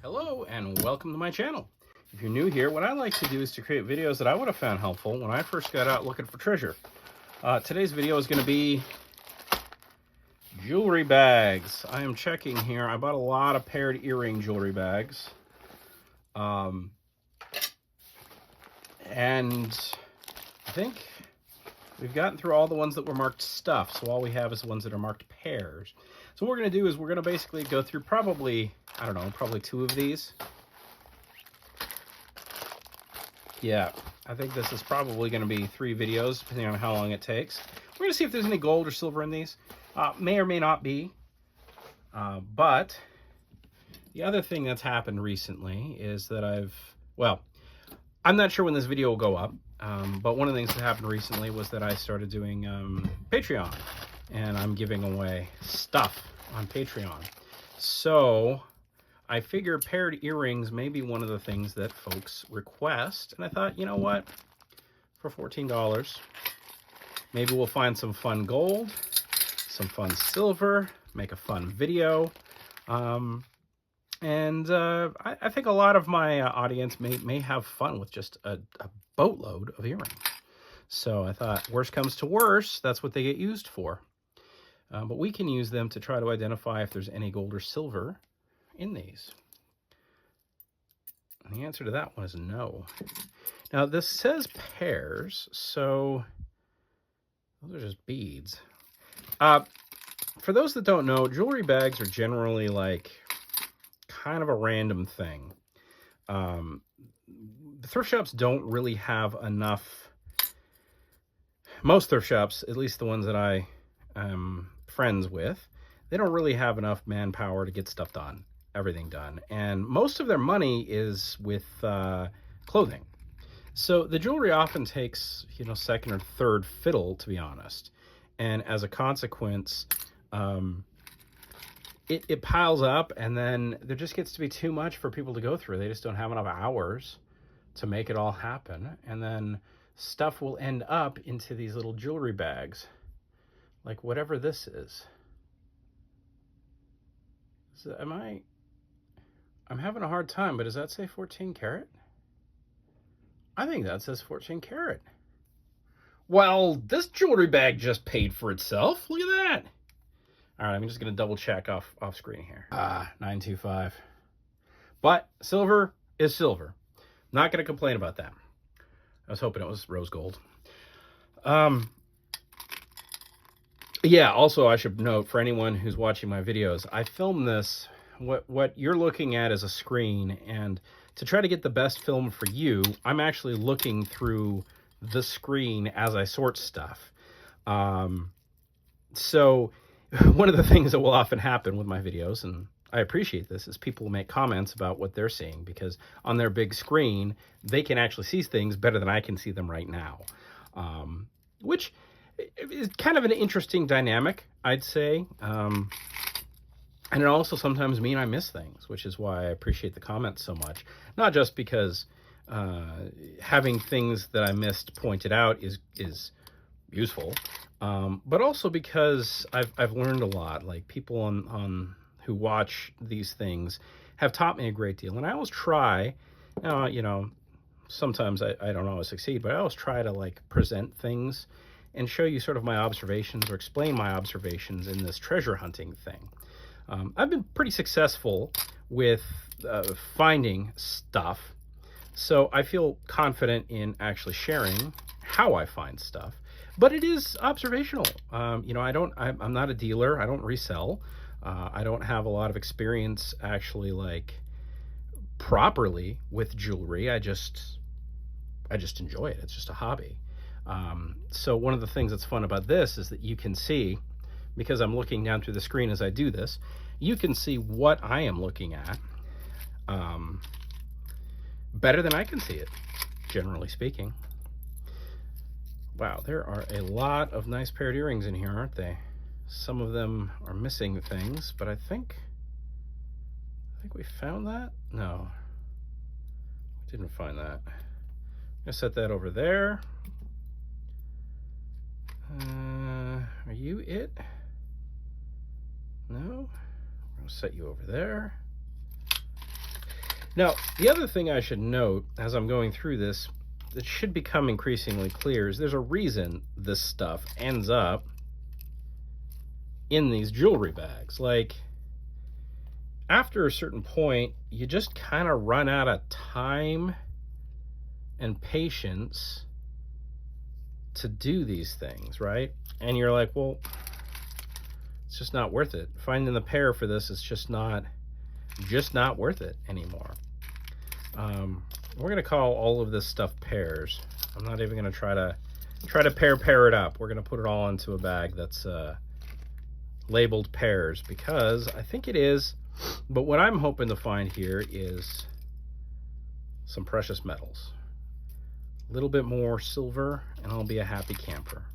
Hello and welcome to my channel. If you're new here, what I like to do is to create videos that I would have found helpful when I first got out looking for treasure. Today's video is going to be jewelry bags. I am checking here. I bought a lot of paired earring jewelry bags. And I think we've gotten through all the ones that were marked stuff, so all we have is the ones that are marked pairs. So what we're going to do is we're going to basically go through probably, I don't know, probably 2 of these. Yeah, I think this is probably going to be 3 videos, depending on how long it takes. We're going to see if there's any gold or silver in these. May or may not be. But the other thing that's happened recently is that I'm not sure when this video will go up. But one of the things that happened recently was that I started doing Patreon, and I'm giving away stuff on Patreon. So I figured paired earrings may be one of the things that folks request, and I thought, you know what, for $14, maybe we'll find some fun gold, some fun silver, make a fun video. I think a lot of my audience may have fun with just a boatload of earrings. So I thought, worst comes to worst, that's what they get used for. But we can use them to try to identify if there's any gold or silver in these. And the answer to that one is no. Now this says pairs, so those are just beads. For those that don't know, jewelry bags are generally like kind of a random thing. Thrift shops don't really have enough. Most thrift shops, at least the ones that I am friends with, they don't really have enough manpower to get stuff done, everything done. And most of their money is with clothing. So the jewelry often takes, second or third fiddle, to be honest. And as a consequence, it piles up, and then there just gets to be too much for people to go through. They just don't have enough hours to make it all happen. And then stuff will end up into these little jewelry bags, like whatever this is. So I'm having a hard time, but does that say 14 karat? I think that says 14 karat. Well, this jewelry bag just paid for itself. Look at that. All right, I'm just going to double check off screen here. 925. But silver is silver. Not going to complain about that. I was hoping it was rose gold. Yeah, also I should note, for anyone who's watching my videos, I filmed this, what you're looking at is a screen, and to try to get the best film for you, I'm actually looking through the screen as I sort stuff. So one of the things that will often happen with my videos, and I appreciate this, is people make comments about what they're seeing, because on their big screen, they can actually see things better than I can see them right now. Which is kind of an interesting dynamic, I'd say. And it also sometimes means I miss things, which is why I appreciate the comments so much. Not just because having things that I missed pointed out is useful, but also because I've learned a lot. Like, people on who watch these things have taught me a great deal, and I always try. Sometimes I don't always succeed, but I always try to present things and show you sort of my observations, or explain my observations in this treasure hunting thing. I've been pretty successful with finding stuff, so I feel confident in actually sharing how I find stuff. But it is observational. I'm not a dealer. I don't resell. I don't have a lot of experience actually properly with jewelry. I just enjoy it. It's just a hobby. So one of the things that's fun about this is that you can see, because I'm looking down through the screen as I do this, you can see what I am looking at better than I can see it, generally speaking. Wow, there are a lot of nice paired earrings in here, aren't they? Some of them are missing things, but I think we found that? No, we didn't find that. I'm gonna set that over there. Are you it? No? set you over there. Now, the other thing I should note as I'm going through this, that should become increasingly clear, is there's a reason this stuff ends up in these jewelry bags. Like, after a certain point, you just kind of run out of time and patience to do these things, right? And you're like, well, it's just not worth it. Finding the pair for this is just not worth it anymore. We're gonna call all of this stuff pairs. I'm not even gonna try to pair it up. We're gonna put it all into a bag that's labeled pairs, because I think it is. But what I'm hoping to find here is some precious metals. A little bit more silver, and I'll be a happy camper.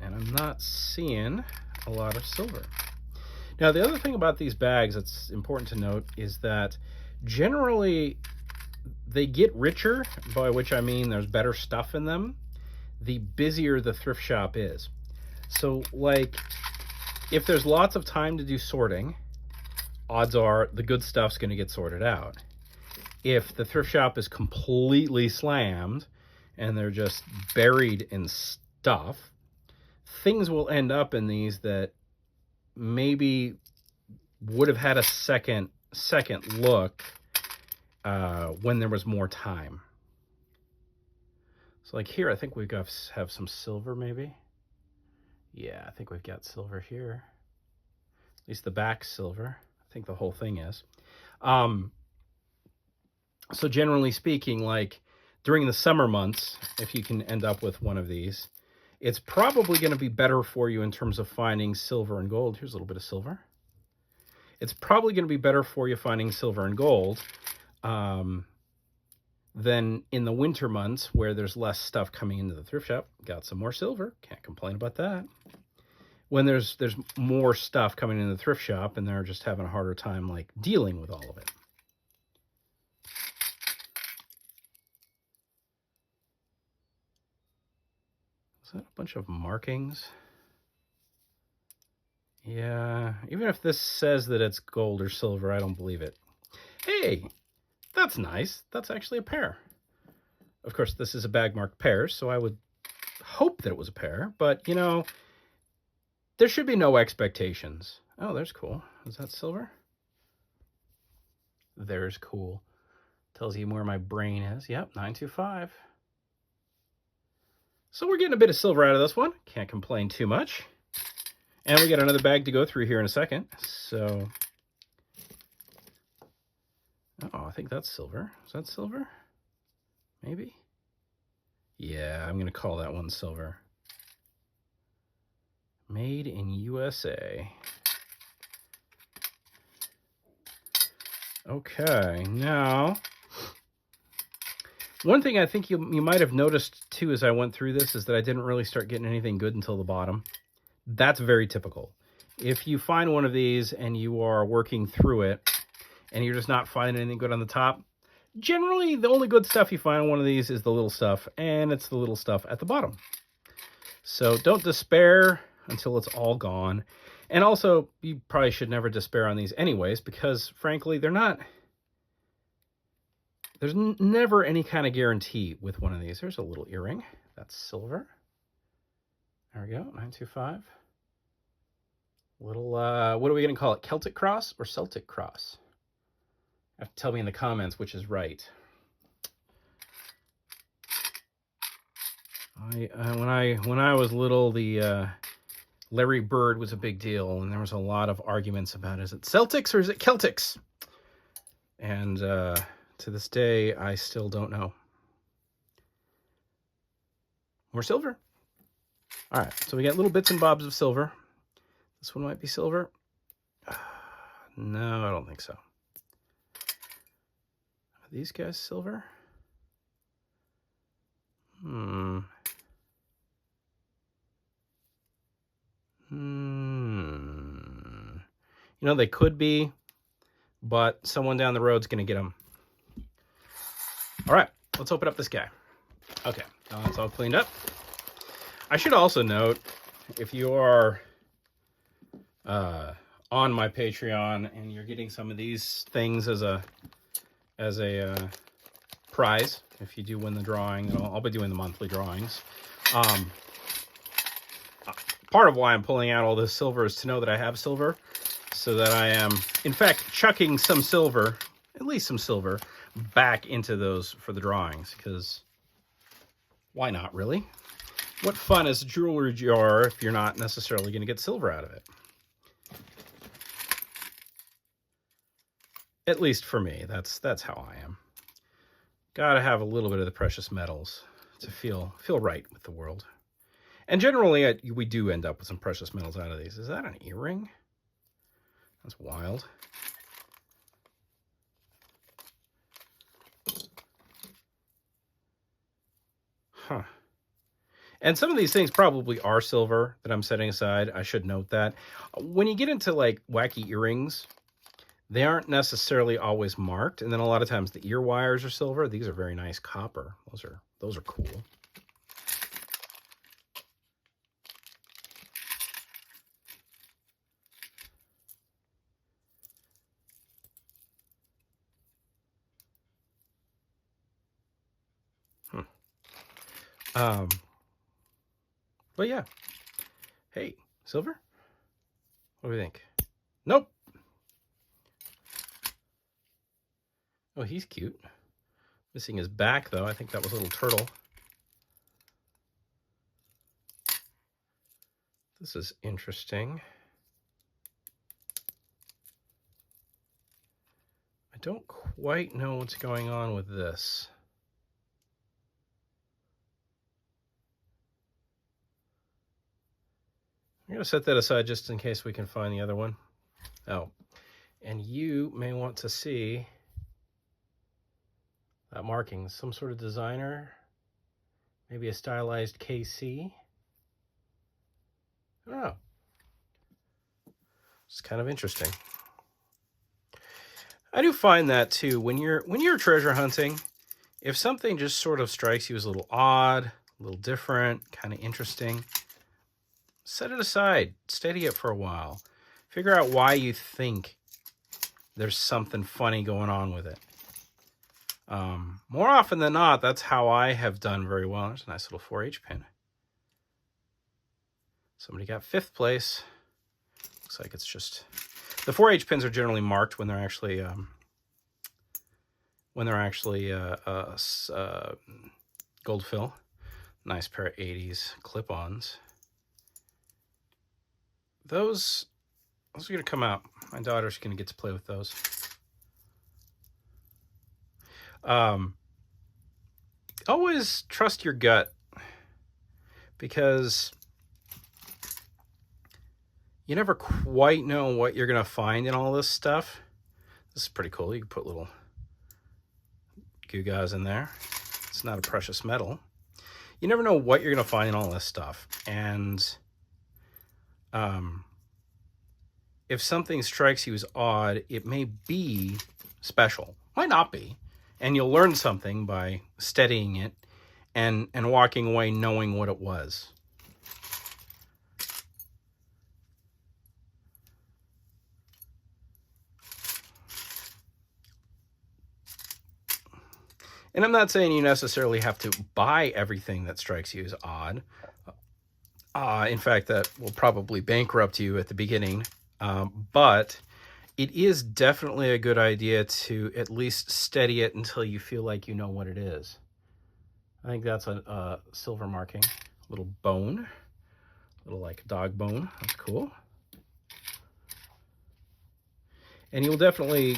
And I'm not seeing a lot of silver. Now, the other thing about these bags that's important to note is that generally they get richer, by which I mean there's better stuff in them, the busier the thrift shop is. So, like, if there's lots of time to do sorting, odds are the good stuff's going to get sorted out. If the thrift shop is completely slammed and they're just buried in stuff, things will end up in these that maybe would have had a second look when there was more time. So like here, I think we have some silver maybe. Yeah, I think we've got silver here. At least the back's silver. I think the whole thing is. So generally speaking, like during the summer months, if you can end up with one of these, it's probably going to be better for you in terms of finding silver and gold. Here's a little bit of silver. It's probably going to be better for you finding silver and gold than in the winter months where there's less stuff coming into the thrift shop. Got some more silver. Can't complain about that. When there's more stuff coming into the thrift shop and they're just having a harder time like dealing with all of it. Is that a bunch of markings? Yeah, even if this says that it's gold or silver, I don't believe it. Hey, that's nice. That's actually a pair. Of course, this is a bag marked pairs, so I would hope that it was a pair, but you know, there should be no expectations. Oh, there's cool. Is that silver? There's cool. Tells you where my brain is. Yep, 925. So we're getting a bit of silver out of this one. Can't complain too much. And we got another bag to go through here in a second. So, oh, I think that's silver. Is that silver? Maybe? Yeah, I'm going to call that one silver. Made in USA. Okay, now, one thing I think you might have noticed too as I went through this is that I didn't really start getting anything good until the bottom. That's very typical. If you find one of these and you are working through it and you're just not finding anything good on the top, generally the only good stuff you find on one of these is the little stuff, and it's the little stuff at the bottom. So don't despair until it's all gone. And also, you probably should never despair on these anyways, because frankly, there's never any kind of guarantee with one of these. There's a little earring. That's silver. There we go, 925. Little, what are we going to call it? Celtic cross or Celtic cross? You have to tell me in the comments which is right. When I was little, the Larry Bird was a big deal, and there was a lot of arguments about, is it Celtics or is it Celtics? And to this day, I still don't know. More silver. All right, so we got little bits and bobs of silver. This one might be silver. No, I don't think so. Are these guys silver? You know, they could be, but someone down the road's going to get them. All right, let's open up this guy. Okay, it's all cleaned up. I should also note, if you are on my Patreon, and you're getting some of these things as a prize if you do win the drawing. I'll be doing the monthly drawings. Part of why I'm pulling out all this silver is to know that I have silver, so that I am, in fact, chucking some silver, at least some silver, back into those for the drawings, because why not, really? What fun is a jewelry jar if you're not necessarily going to get silver out of it? At least for me, that's how I am. Gotta have a little bit of the precious metals to feel right with the world. And generally, we do end up with some precious metals out of these. Is that an earring? That's wild. Huh. And some of these things probably are silver that I'm setting aside. I should note that. When you get into like wacky earrings, they aren't necessarily always marked. And then a lot of times the ear wires are silver. These are very nice copper. Those are cool. But yeah. Hey, silver? What do we think? Nope. Oh, he's cute. Missing his back, though. I think that was a little turtle. This is interesting. I don't quite know what's going on with this. I'm going to set that aside just in case we can find the other one. Oh, and you may want to see that marking. Some sort of designer, maybe a stylized KC. I don't know. It's kind of interesting. I do find that too, when you're treasure hunting, if something just sort of strikes you as a little odd, a little different, kind of interesting, set it aside, steady it for a while. Figure out why you think there's something funny going on with it. More often than not, that's how I have done very well. There's a nice little 4H pin. Somebody got 5th place. Looks like it's just... The 4H pins are generally marked when they're actually gold fill. Nice pair of 80s clip-ons. Those are going to come out. My daughter's going to get to play with those. Always trust your gut, because you never quite know what you're going to find in all this stuff. This is pretty cool. You can put little gewgaws in there. It's not a precious metal. You never know what you're going to find in all this stuff. And if something strikes you as odd, it may be special. Might not be. And you'll learn something by studying it and walking away knowing what it was. And I'm not saying you necessarily have to buy everything that strikes you as odd. In fact, that will probably bankrupt you at the beginning. But it is definitely a good idea to at least steady it until you feel like you know what it is. I think that's a silver marking. Little bone. Little like dog bone. That's cool. And you'll definitely,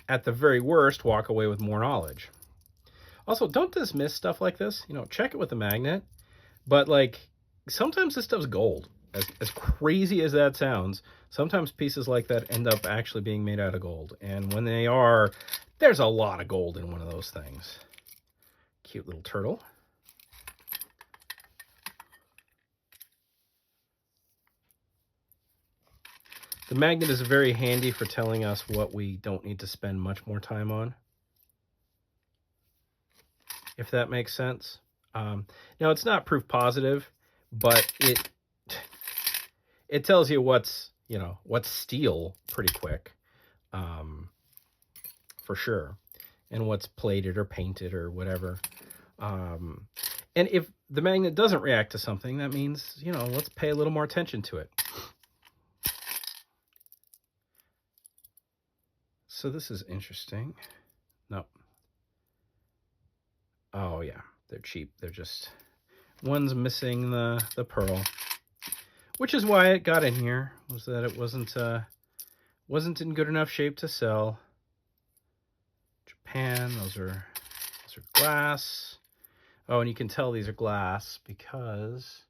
at the very worst, walk away with more knowledge. Also, don't dismiss stuff like this. Check it with a magnet. But, sometimes this stuff's gold. As crazy as that sounds, sometimes pieces like that end up actually being made out of gold. And when they are, there's a lot of gold in one of those things. Cute little turtle. The magnet is very handy for telling us what we don't need to spend much more time on, if that makes sense. Now, it's not proof positive, but it tells you what's you know, what's steel pretty quick, for sure, and what's plated or painted or whatever. And if the magnet doesn't react to something, that means, you know, let's pay a little more attention to it. So this is interesting. No. Oh yeah, they're cheap. They're just, one's missing the pearl, which is why it got in here, was that it wasn't in good enough shape to sell. Japan, those are glass. Oh, and you can tell these are glass because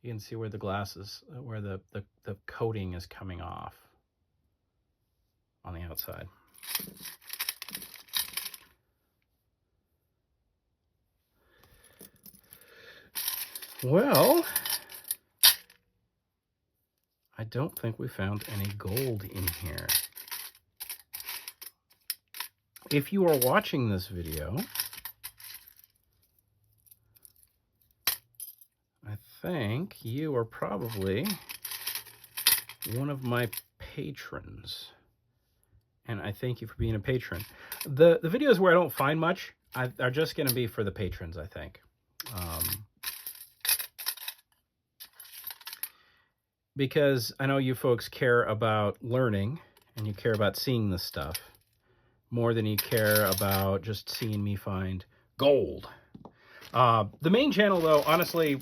you can see where the glass is, where the coating is coming off on the outside. Well, I don't think we found any gold in here. If you are watching this video, I think you are probably one of my patrons. And I thank you for being a patron. The videos where I don't find much are just going to be for the patrons, I think. Because I know you folks care about learning and you care about seeing this stuff more than you care about just seeing me find gold. The main channel, though, honestly,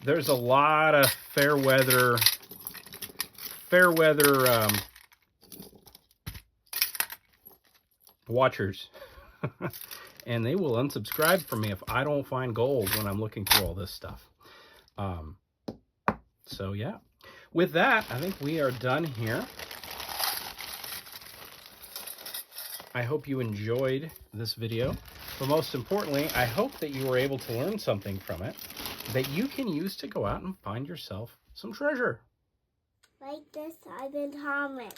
there's a lot of fair weather watchers. And they will unsubscribe from me if I don't find gold when I'm looking through all this stuff. So yeah, with that, I think we are done here. I hope you enjoyed this video, but most importantly, I hope that you were able to learn something from it that you can use to go out and find yourself some treasure. Like this, I've been Thomas.